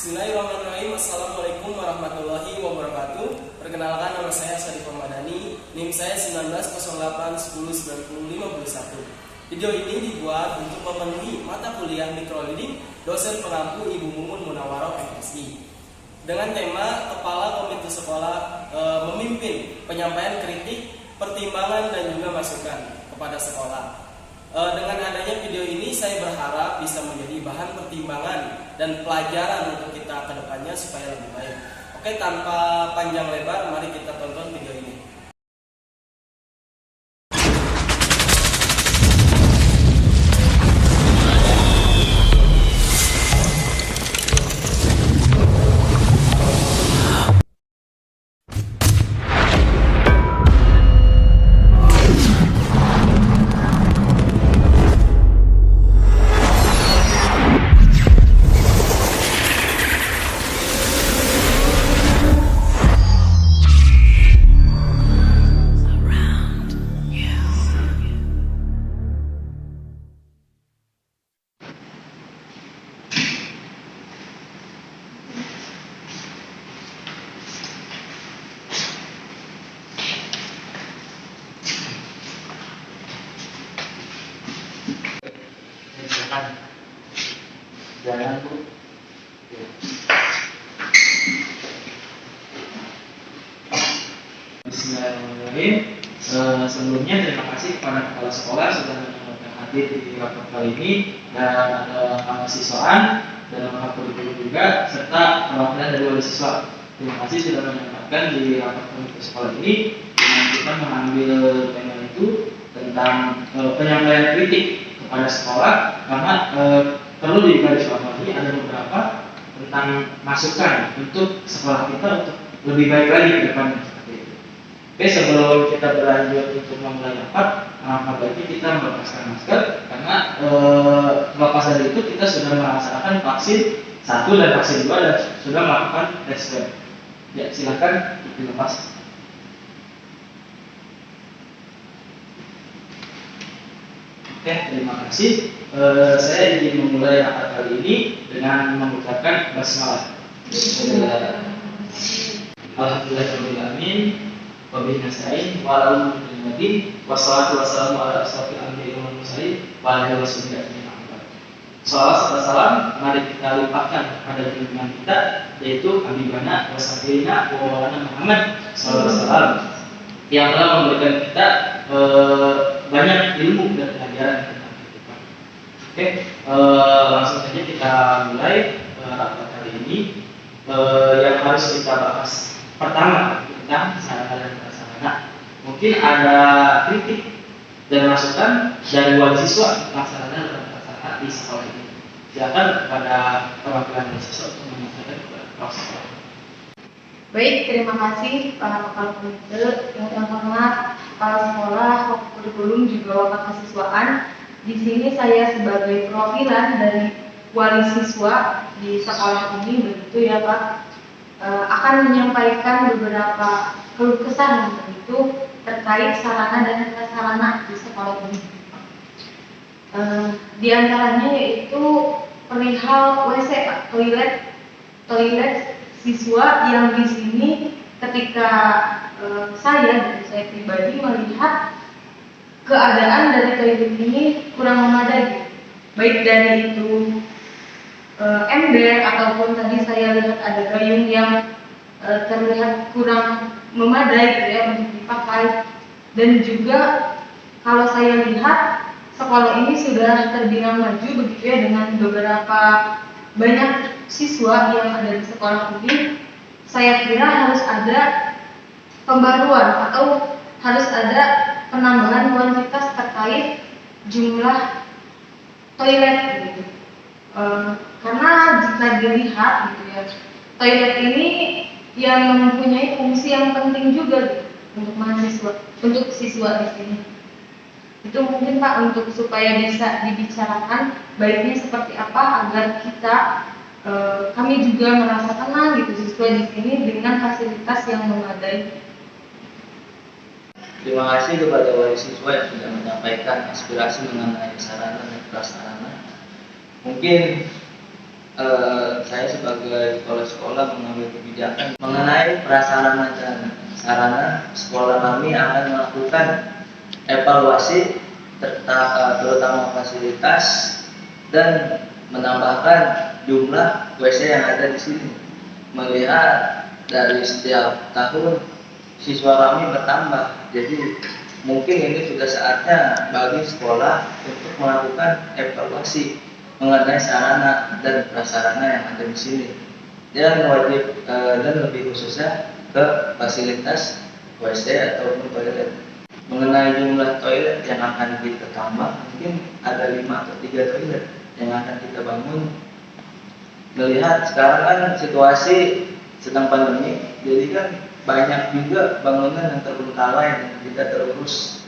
Bismillahirrahmanirrahim. Assalamualaikum warahmatullahi wabarakatuh. Perkenalkan, nama saya Sadiq Ramadhani. NIM saya 1908109051. Video ini dibuat untuk memenuhi mata kuliah microlearning dosen pengampu Ibu Mumun Munawaroh MSI dengan tema Kepala Komite Sekolah memimpin penyampaian kritik, pertimbangan dan juga masukan kepada sekolah. Dengan adanya video ini saya berharap bisa menjadi bahan pertimbangan dan pelajaran untuk kita ke depannya supaya lebih baik. Oke, tanpa panjang lebar, mari kita tonton video ini. Jangan Bu. Bismillahirrahmanirrahim. Sebelumnya terima kasih kepada kepala sekolah sudah menyempatkan hadir di rapat kali ini dan mahasiswaan dan mahasiswa kurikulum juga serta perwakilan dari wali siswa. Terima kasih sudah menyempatkan di rapat komite sekolah ini dengan kita mengambil tema itu tentang penyampaian kritik kepada sekolah karena perlu digarisbawahi ada beberapa tentang masukan untuk sekolah kita untuk lebih baik lagi ke depannya seperti itu. Oke, sebelum kita berlanjut untuk memulai rapat, maka baiknya kita melepaskan masker karena terlepas dari itu kita sudah melaksanakan vaksin 1 dan vaksin 2 dan sudah melakukan tes swab. Ya, silakan dilepas. Oke, terima kasih. Saya ingin memulai rapat kali ini dengan mengucapkan basmalah. Alhamdulillahirobbilalamin, wabillahi nasta'in, wa ala alihi wassalatu wassalamu ala asrofil anbiya'i wal mursalin wa ala alihi wasallam. Shalawat serta salam mari kita limpahkan pada junjungan kita yaitu Habibana wa Sayyidina wa Maulana Muhammad sallallahu alaihi wasallam yang telah memberikan kita banyak ilmu dan pelajaran tentang kehidupan. Oke, langsung saja kita mulai rapat kali ini. Yang harus kita bahas pertama tentang sarana dan prasarana. Mungkin ada kritik dan masukan dari wali siswa tentang sarana dan prasarana di sekolah ini. Silakan kepada perwakilan wali siswa untuk menyampaikan kepada kepala sekolah. Baik, terima kasih para kepala komite, yang hormat kepala sekolah, kurikulum juga wakil kesiswaan. Di sini saya sebagai perwakilan dari wali siswa di sekolah ini, begitu ya Pak, akan menyampaikan beberapa keluh kesah itu terkait sarana dan prasarana di sekolah ini. Di antaranya yaitu perihal WC Pak, toilet siswa yang di sini ketika saya pribadi melihat keadaan dari toilet ini kurang memadai, baik dari itu ember ataupun tadi saya lihat ada gayung yang terlihat kurang memadai gitu ya untuk dipakai. Dan juga kalau saya lihat sekolah ini sudah terbilang maju begitu ya dengan beberapa banyak siswa yang ada di sekolah ini. Saya kira harus ada pembaruan atau harus ada penambahan kuantitas terkait jumlah toilet gitu. Karena jika dilihat gitu ya, toilet ini yang mempunyai fungsi yang penting juga gitu, untuk mahasiswa, untuk siswa di sini. Itu mungkin Pak untuk supaya bisa dibicarakan baiknya seperti apa agar kita kami juga merasa tenang gitu siswa di sini dengan fasilitas yang memadai. Terima kasih kepada wali siswa yang sudah menyampaikan aspirasi mengenai sarana dan prasarana. Mungkin saya sebagai kepala sekolah mengambil kebijakan mengenai prasarana dan sarana sekolah kami akan melakukan evaluasi terutama fasilitas dan menambahkan jumlah WC yang ada di sini. Melihat dari setiap tahun siswa kami bertambah, jadi mungkin ini sudah saatnya bagi sekolah untuk melakukan evaluasi mengenai sarana dan prasarana yang ada di sini, dan dan lebih khususnya ke fasilitas WC ataupun toilet. Mengenai jumlah toilet yang akan kita tambah, mungkin ada 5 atau 3 toilet yang akan kita bangun. Melihat sekarang kan situasi sedang pandemi, jadi kan banyak juga bangunan yang terbengkalai dan tidak terurus.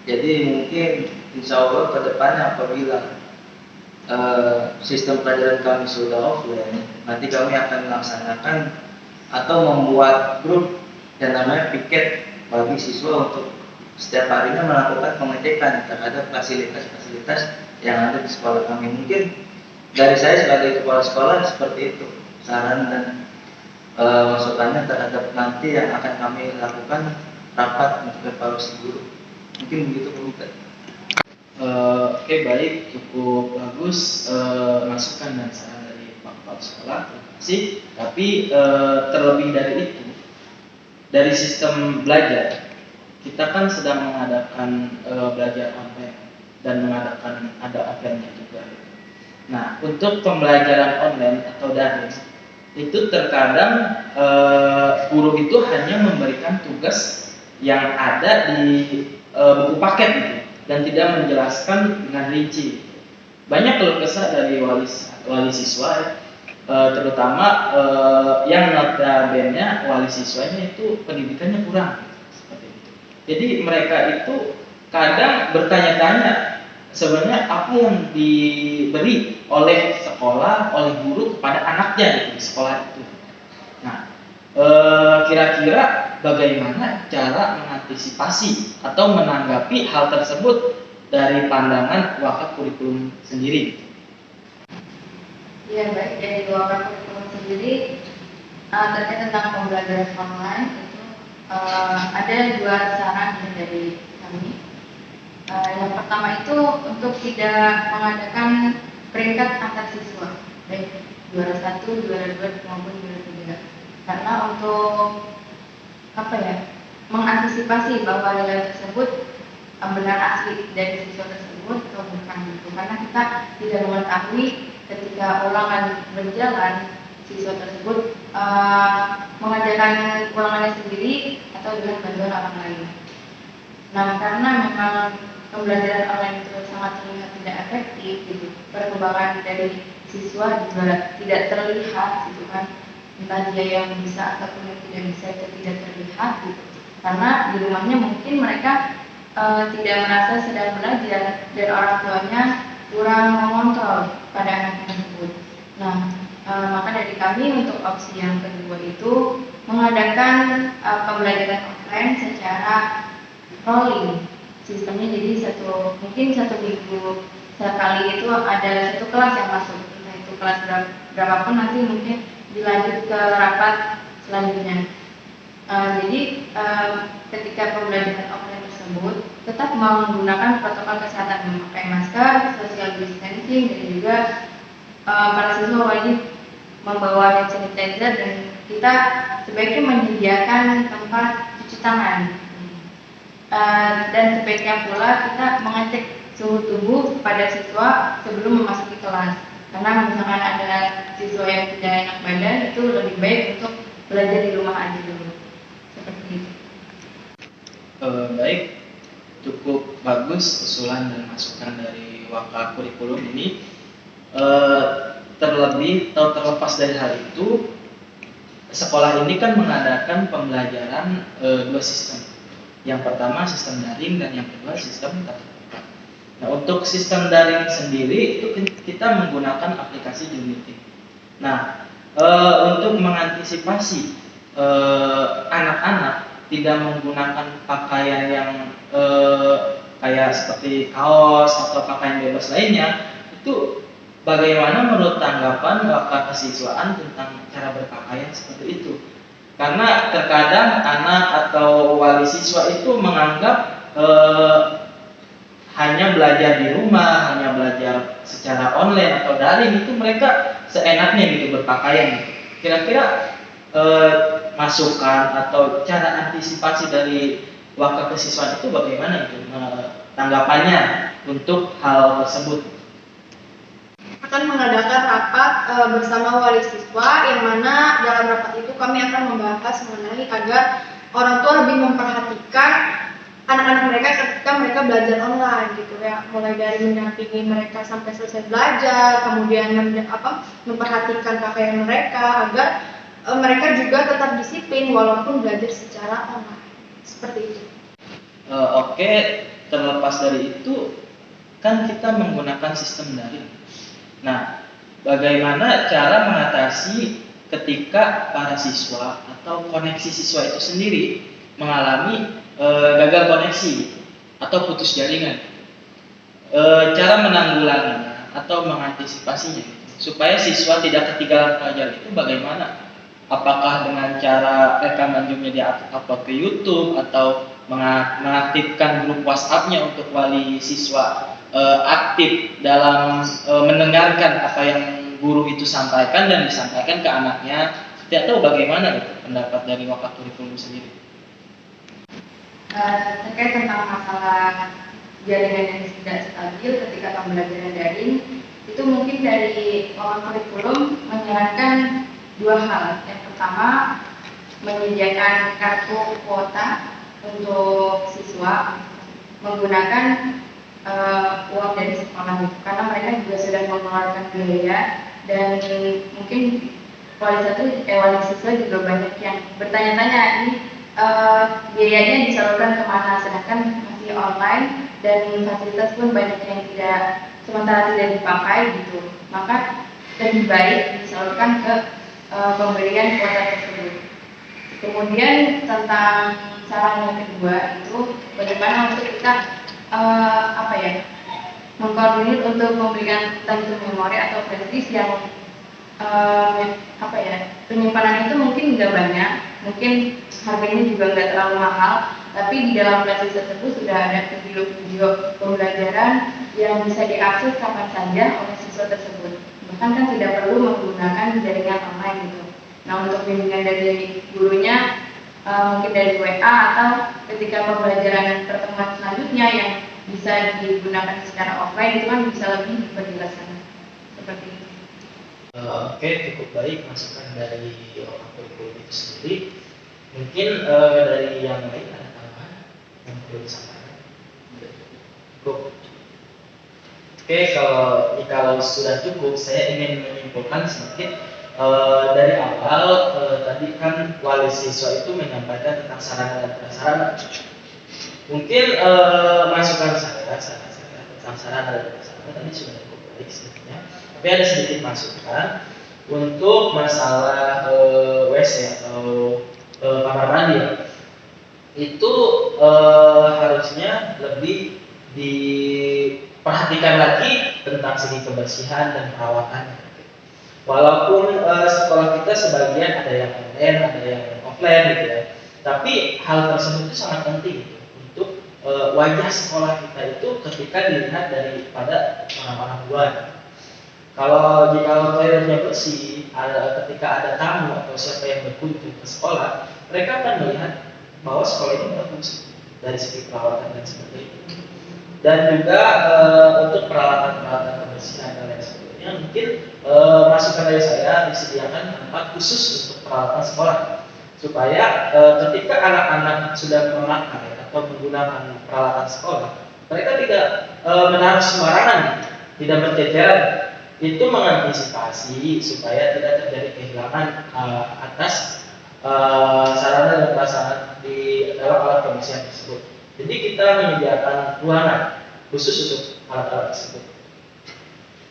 Jadi mungkin insya Allah ke depannya apabila sistem pelajaran kami sudah offline, nanti kami akan melaksanakan atau membuat grup yang namanya piket bagi siswa untuk setiap harinya melakukan pengecekan terhadap fasilitas-fasilitas yang ada di sekolah kami. Mungkin dari saya sebagai kepala sekolah seperti itu saran dan masukannya terhadap nanti yang akan kami lakukan rapat untuk evaluasi guru. Mungkin begitu Pak. Oke, baik, cukup bagus masukan dan saran dari Pak Kepala Sekolah. Terima kasih. Tapi terlebih dari itu, dari sistem belajar, kita kan sedang mengadakan belajar online dan mengadakan ada offline-nya juga. Nah, untuk pembelajaran online atau daring itu terkadang guru itu hanya memberikan tugas yang ada di buku paket gitu, dan tidak menjelaskan dengan rinci. Banyak keluh kesah dari wali siswa, terutama yang notabene wali siswanya itu pendidikannya kurang, seperti itu. Jadi mereka itu kadang bertanya-tanya sebenarnya apa yang diberi oleh sekolah, oleh guru kepada anaknya di sekolah itu. Nah, kira-kira bagaimana cara mengantisipasi atau menanggapi hal tersebut dari pandangan wakaf kurikulum sendiri? Ya, baik, dari wakaf kurikulum sendiri terkait tentang pembelajaran online itu ada 2 saran dari kami. Yang pertama itu untuk tidak mengadakan peringkat antar siswa, baik juara 1, juara 2 maupun juara 3, karena untuk mengantisipasi bahwa nilai tersebut benar asli dari siswa tersebut atau bukan gitu, karena kita tidak mengetahui ketika ulangan berjalan siswa tersebut mengajarkan ulangannya sendiri atau dengan bantuan orang lain. Nah, karena memang pembelajaran online itu sangat terlihat tidak efektif gitu, perkembangan dari siswa juga tidak terlihat gitu kan, entah dia yang bisa ataupun yang tidak bisa itu tidak terlihat gitu, karena di rumahnya mungkin mereka tidak merasa sedang belajar dan orang tuanya kurang mengontrol pada anak tersebut. Nah, maka dari kami untuk opsi yang kedua itu mengadakan pembelajaran offline secara rolling. Sistemnya jadi mungkin satu minggu sekali itu ada 1 kelas yang masuk, entah itu kelas berapapun, nanti mungkin dilanjut ke rapat selanjutnya. Jadi ketika pembelajaran offline tersebut tetap menggunakan protokol kesehatan, memakai masker, social distancing, dan juga para siswa wajib membawa hand sanitizer, dan kita sebaiknya menyediakan tempat cuci tangan. Dan sebaiknya pula kita mengecek suhu tubuh pada siswa sebelum memasuki kelas, karena misalkan ada siswa yang tidak enak badan, itu lebih baik untuk belajar di rumah aja dulu, seperti itu. Baik, cukup bagus usulan dan masukan dari wakaf kurikulum ini. Terlebih atau terlepas dari hal itu, sekolah ini kan mengadakan pembelajaran 2 sistem. Yang pertama sistem daring dan yang kedua sistem tatap muka. Nah, untuk sistem daring sendiri itu kita menggunakan aplikasi Zoom Meeting. Nah, untuk mengantisipasi anak-anak tidak menggunakan pakaian yang kayak seperti kaos atau pakaian bebas lainnya, itu bagaimana menurut tanggapan Bapak kesiswaan tentang cara berpakaian seperti itu? Karena terkadang anak atau wali siswa itu menganggap hanya belajar di rumah, hanya belajar secara online atau daring itu mereka seenaknya gitu berpakaian. Kira-kira masukan atau cara antisipasi dari wakil kesiswaan itu bagaimana itu tanggapannya untuk hal tersebut? Akan mengadakan rapat bersama wali siswa, yang mana dalam rapat itu kami akan membahas mengenai agar orang tua lebih memperhatikan anak-anak mereka ketika mereka belajar online gitu ya, mulai dari mendampingi mereka sampai selesai belajar, kemudian memperhatikan pakaian mereka agar mereka juga tetap disiplin walaupun belajar secara online, seperti itu. Oke, terlepas dari itu kan kita menggunakan sistem daring. Nah, bagaimana cara mengatasi ketika para siswa atau koneksi siswa itu sendiri mengalami gagal koneksi atau putus jaringan? Cara menanggulanginya atau mengantisipasinya supaya siswa tidak ketinggalan pelajaran itu bagaimana? Apakah dengan cara rekaman Zoom-nya di-upload ke YouTube atau mengaktifkan grup WhatsApp-nya untuk wali siswa aktif dalam mendengarkan apa yang guru itu sampaikan dan disampaikan ke anaknya? Tidak tahu bagaimana gitu pendapat dari Wakil Kurikulum sendiri. Terkait tentang masalah jaringan yang tidak stabil ketika pembelajaran daring, itu mungkin dari Wakil Kurikulum menyarankan dua hal. Yang pertama, menyediakan kartu kuota untuk siswa menggunakan uang dari sekolah itu, karena mereka juga sudah mengeluarkan biaya, dan mungkin wali siswa juga banyak yang bertanya-tanya ini biayanya disalurkan kemana, sedangkan masih online dan fasilitas pun banyak yang sementara tidak dipakai gitu. Maka lebih baik disalurkan ke pemberian kuota tersebut. Kemudian tentang saran yang kedua itu bagaimana untuk kita mengkoordinir untuk memberikan entah itu memori atau flash disk yang penyimpanan itu mungkin nggak banyak, mungkin harganya juga nggak terlalu mahal, tapi di dalam flash disk tersebut sudah ada video-video pembelajaran yang bisa diakses kapan saja oleh siswa tersebut. Bahkan kan tidak perlu menggunakan jaringan online gitu. Nah, untuk bimbingan dari gurunya mungkin dari WA atau ketika pembelajaran pertemuan selanjutnya yang bisa digunakan secara offline itu kan bisa lebih diperjelaskan seperti itu. Oke, cukup baik masukan dari Wakil Kurikulum itu sendiri. Mungkin dari yang lain ada tambahan yang perlu disampaikan? Cukup. Oke, kalau sudah cukup, saya ingin menyimpulkan sedikit. Dari awal tadi kan wali siswa itu menyampaikan tentang sarana dan prasarana. Mungkin masukan saya tentang sarana dan prasarana tadi sudah cukup baik sebenarnya. Tapi ada sedikit masukan untuk masalah WC atau kamar mandi. Itu harusnya lebih diperhatikan lagi tentang segi kebersihan dan perawatannya. Walaupun sekolah kita sebagian ada yang online, ada yang offline gitu ya, tapi hal tersebut itu sangat penting gitu, untuk wajah sekolah kita itu ketika dilihat daripada orang-orang luar. Kalau toiletnya bersih, ketika ada tamu atau siapa yang berkunjung ke sekolah, mereka akan melihat bahwa sekolah ini bagus dari segi perawatan dan sebagainya. Dan juga untuk peralatan kebersihan dan lain sebagainya. Mungkin masukan dari saya disediakan tempat khusus untuk peralatan sekolah supaya ketika anak-anak sudah memakai atau menggunakan peralatan sekolah, mereka tidak menaruh sembarangan, tidak berceceran. Itu mengantisipasi supaya tidak terjadi kehilangan atas sarana dan prasarana di dalam alat kebersihan tersebut. Jadi kita menyediakan ruangan khusus untuk alat-alat tersebut.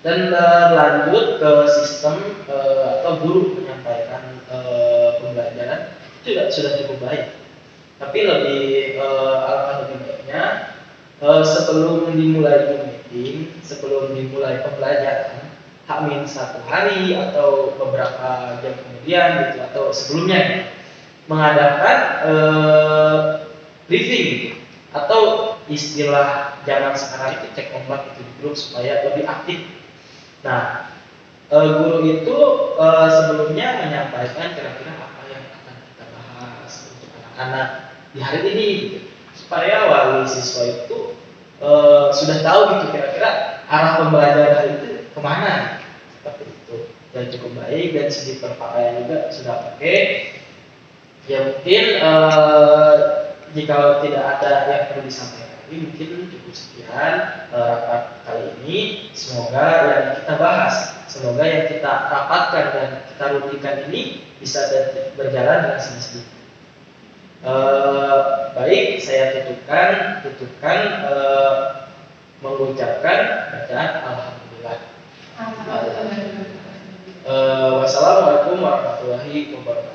Dan lanjut ke sistem atau guru menyampaikan pembelajaran itu sudah cukup baik. Tapi alangkah lebih baiknya sebelum dimulai meeting, sebelum dimulai pembelajaran, H-1 hari atau beberapa jam kemudian gitu atau sebelumnya mengadakan briefing gitu atau istilah zaman sekarang itu cek ombak itu di grup supaya lebih aktif. Nah, guru itu sebelumnya menyampaikan kira-kira apa yang akan kita bahas untuk anak-anak di hari ini gitu. Supaya wali siswa itu sudah tahu gitu kira-kira arah pembelajaran hari itu kemana seperti itu. Dan cukup baik dan segi perpakaian juga sudah pakai. Ya mungkin jika tidak ada yang perlu disampaikan lagi, mungkin cukup sekian rapat kali ini. Semoga yang kita bahas, semoga yang kita rapatkan dan kita rutinkan ini bisa berjalan dengan semestinya. Baik, saya tutupkan mengucapkan bacaan alhamdulillah. Wassalamualaikum warahmatullahi wabarakatuh.